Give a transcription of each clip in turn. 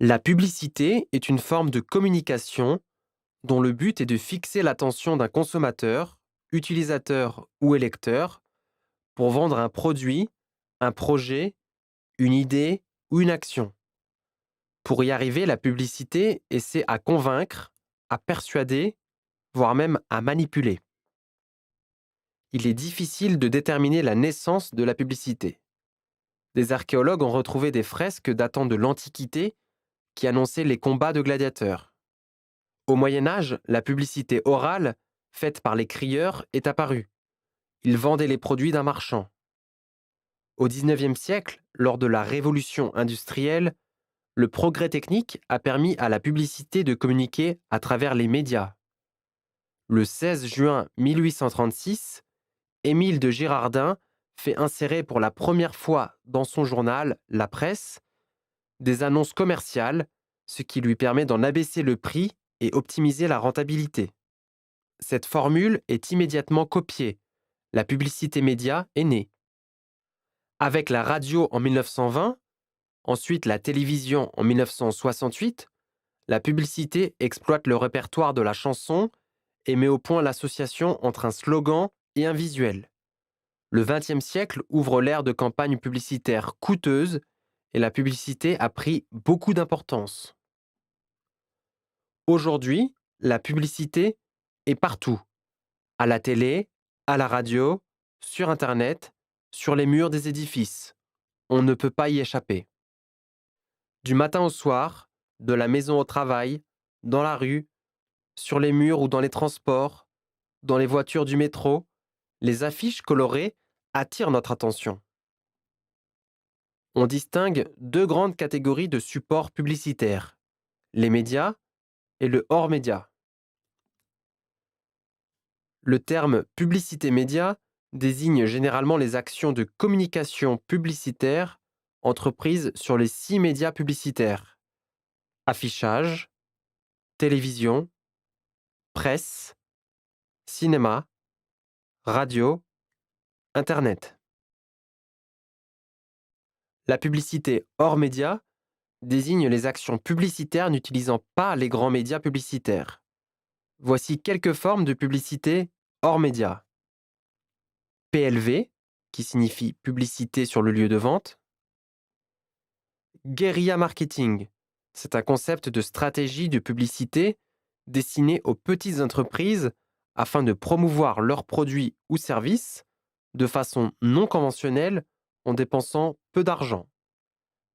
La publicité est une forme de communication dont le but est de fixer l'attention d'un consommateur, utilisateur ou électeur pour vendre un produit, un projet, une idée ou une action. Pour y arriver, la publicité essaie à convaincre, à persuader, voire même à manipuler. Il est difficile de déterminer la naissance de la publicité. Des archéologues ont retrouvé des fresques datant de l'Antiquité qui annonçaient les combats de gladiateurs. Au Moyen Âge, la publicité orale, faite par les crieurs, est apparue. Ils vendaient les produits d'un marchand. Au XIXe siècle, lors de la révolution industrielle, le progrès technique a permis à la publicité de communiquer à travers les médias. Le 16 juin 1836, Émile de Girardin fait insérer pour la première fois dans son journal, La Presse, des annonces commerciales, ce qui lui permet d'en abaisser le prix et optimiser la rentabilité. Cette formule est immédiatement copiée. La publicité média est née. Avec la radio en 1920, ensuite la télévision en 1968, la publicité exploite le répertoire de la chanson et met au point l'association entre un slogan et un visuel. Le XXe siècle ouvre l'ère de campagnes publicitaires coûteuses et la publicité a pris beaucoup d'importance. Aujourd'hui, la publicité est partout, à la télé, à la radio, sur Internet, sur les murs des édifices. On ne peut pas y échapper. Du matin au soir, de la maison au travail, dans la rue, sur les murs ou dans les transports, dans les voitures du métro, les affiches colorées attirent notre attention. On distingue deux grandes catégories de supports publicitaires, les médias et le hors-média. Le terme publicité média désigne généralement les actions de communication publicitaire entreprises sur les 6 médias publicitaires: affichage, télévision, presse, cinéma, radio, Internet. La publicité hors média désigne les actions publicitaires n'utilisant pas les grands médias publicitaires. Voici quelques formes de publicité hors média. PLV, qui signifie publicité sur le lieu de vente. Guérilla marketing, c'est un concept de stratégie de publicité destiné aux petites entreprises afin de promouvoir leurs produits ou services de façon non conventionnelle en dépensant peu d'argent.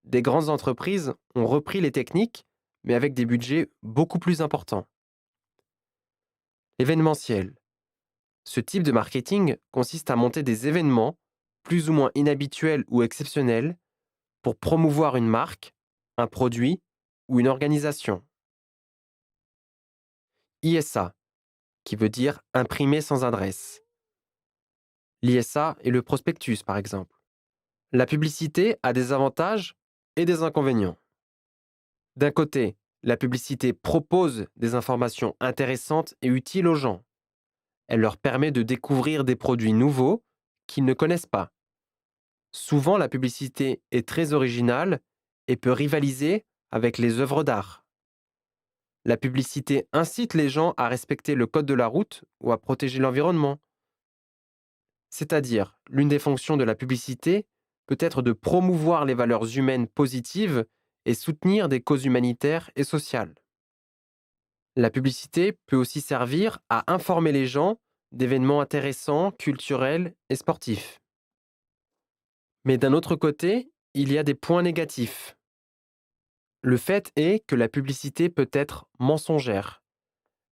Des grandes entreprises ont repris les techniques, mais avec des budgets beaucoup plus importants. Événementiel. Ce type de marketing consiste à monter des événements, plus ou moins inhabituels ou exceptionnels, pour promouvoir une marque, un produit ou une organisation. ISA, qui veut dire imprimé sans adresse. L'ISA est le prospectus, par exemple. La publicité a des avantages et des inconvénients. D'un côté, la publicité propose des informations intéressantes et utiles aux gens. Elle leur permet de découvrir des produits nouveaux qu'ils ne connaissent pas. Souvent, la publicité est très originale et peut rivaliser avec les œuvres d'art. La publicité incite les gens à respecter le code de la route ou à protéger l'environnement. C'est-à-dire, l'une des fonctions de la publicité peut être de promouvoir les valeurs humaines positives et soutenir des causes humanitaires et sociales. La publicité peut aussi servir à informer les gens d'événements intéressants, culturels et sportifs. Mais d'un autre côté, il y a des points négatifs. Le fait est que la publicité peut être mensongère.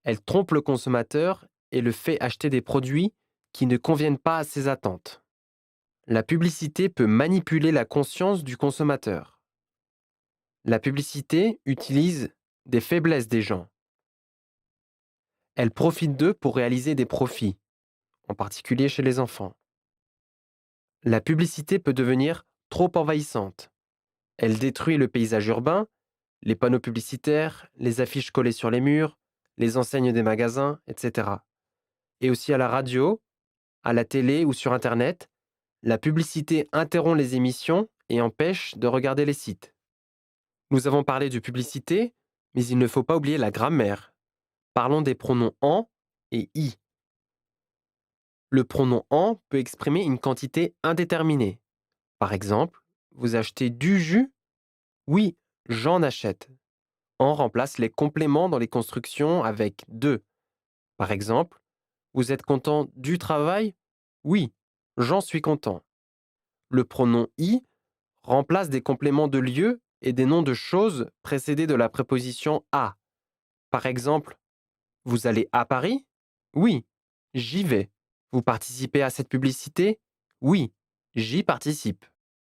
Elle trompe le consommateur et le fait acheter des produits qui ne conviennent pas à ses attentes. La publicité peut manipuler la conscience du consommateur. La publicité utilise des faiblesses des gens. Elle profite d'eux pour réaliser des profits, en particulier chez les enfants. La publicité peut devenir trop envahissante. Elle détruit le paysage urbain, les panneaux publicitaires, les affiches collées sur les murs, les enseignes des magasins, etc. Et aussi à la radio, à la télé ou sur Internet, la publicité interrompt les émissions et empêche de regarder les sites. Nous avons parlé de publicité, mais il ne faut pas oublier la grammaire. Parlons des pronoms en et i. Le pronom en peut exprimer une quantité indéterminée. Par exemple, vous achetez du jus? Oui, j'en achète. En remplace les compléments dans les constructions avec de. Par exemple, vous êtes content du travail? Oui, j'en suis content. Le pronom i remplace des compléments de lieu et des noms de choses précédés de la préposition à. Par exemple, vous allez à Paris? Oui, j'y vais. Vous participez à cette publicité? Oui, j'y participe.